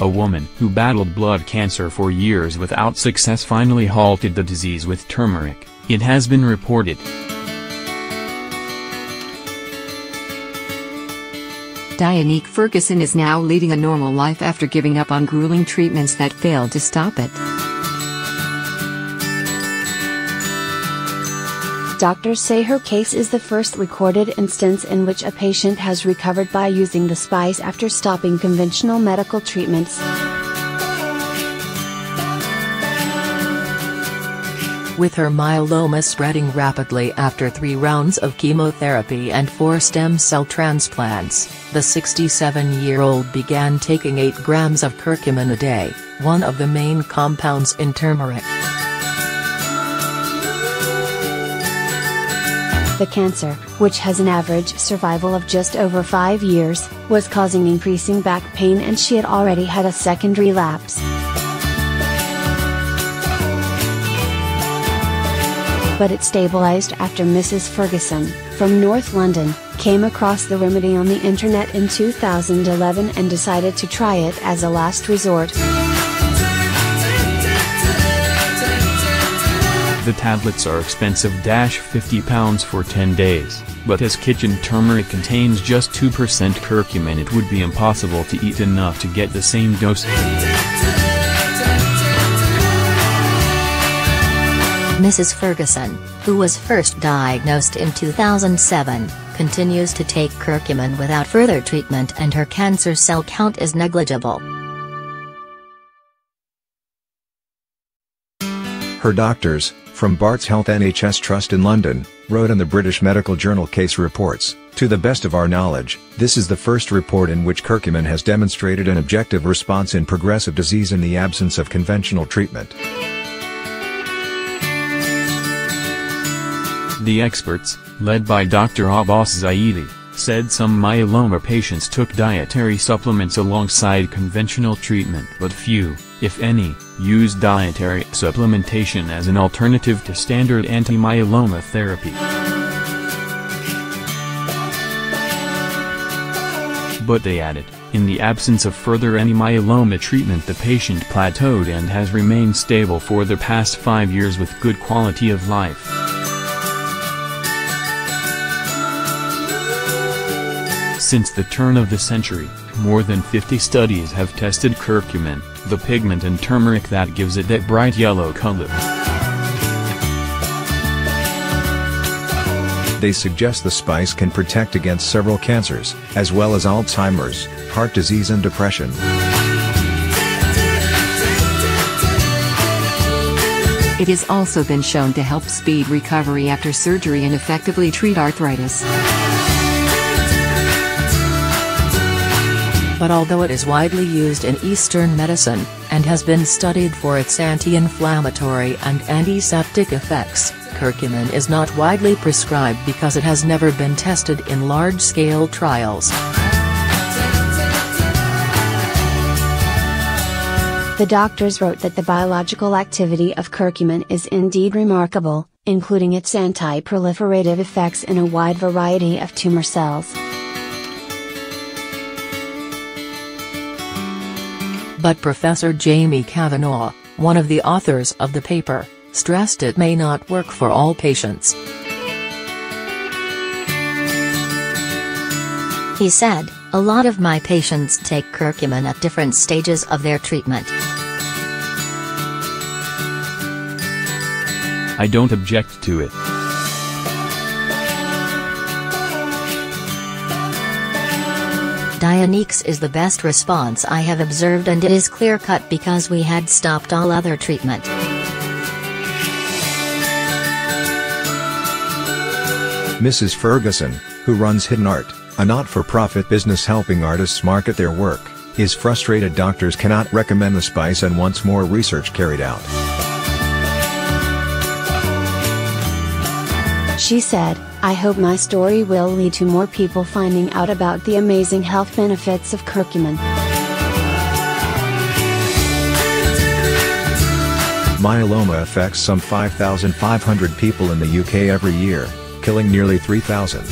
A woman who battled blood cancer for years without success finally halted the disease with turmeric, it has been reported. Dianique Ferguson is now leading a normal life after giving up on grueling treatments that failed to stop it. Doctors say her case is the first recorded instance in which a patient has recovered by using the spice after stopping conventional medical treatments. With her myeloma spreading rapidly after 3 rounds of chemotherapy and 4 stem cell transplants, the 67-year-old began taking 8 grams of curcumin a day, one of the main compounds in turmeric. The cancer, which has an average survival of just over 5 years, was causing increasing back pain, and she had already had a second relapse. But it stabilized after Mrs. Ferguson, from North London, came across the remedy on the internet in 2011 and decided to try it as a last resort. The tablets are expensive, £50 for 10 days, but as kitchen turmeric contains just 2% curcumin, it would be impossible to eat enough to get the same dose. Mrs. Ferguson, who was first diagnosed in 2007, continues to take curcumin without further treatment, and her cancer cell count is negligible. Her doctors, from Barts Health NHS Trust in London, wrote in the British Medical Journal Case Reports, "To the best of our knowledge, this is the first report in which curcumin has demonstrated an objective response in progressive disease in the absence of conventional treatment." The experts, led by Dr. Abbas Zaidi, said some myeloma patients took dietary supplements alongside conventional treatment, but few, if any, used dietary supplementation as an alternative to standard anti-myeloma therapy. But they added, in the absence of further anti-myeloma treatment, the patient plateaued and has remained stable for the past 5 years with good quality of life. Since the turn of the century, more than 50 studies have tested curcumin, the pigment in turmeric that gives it that bright yellow color. They suggest the spice can protect against several cancers, as well as Alzheimer's, heart disease and depression. It has also been shown to help speed recovery after surgery and effectively treat arthritis. But although it is widely used in Eastern medicine, and has been studied for its anti-inflammatory and antiseptic effects, curcumin is not widely prescribed because it has never been tested in large-scale trials. The doctors wrote that the biological activity of curcumin is indeed remarkable, including its anti-proliferative effects in a wide variety of tumor cells. But Professor Jamie Kavanagh, one of the authors of the paper, stressed it may not work for all patients. He said, "A lot of my patients take curcumin at different stages of their treatment. I don't object to it. Dianique's is the best response I have observed, and it is clear-cut because we had stopped all other treatment." Mrs. Ferguson, who runs Hidden Art, a not-for-profit business helping artists market their work, is frustrated doctors cannot recommend the spice and wants more research carried out. She said, "I hope my story will lead to more people finding out about the amazing health benefits of curcumin." Myeloma affects some 5,500 people in the UK every year, killing nearly 3,000.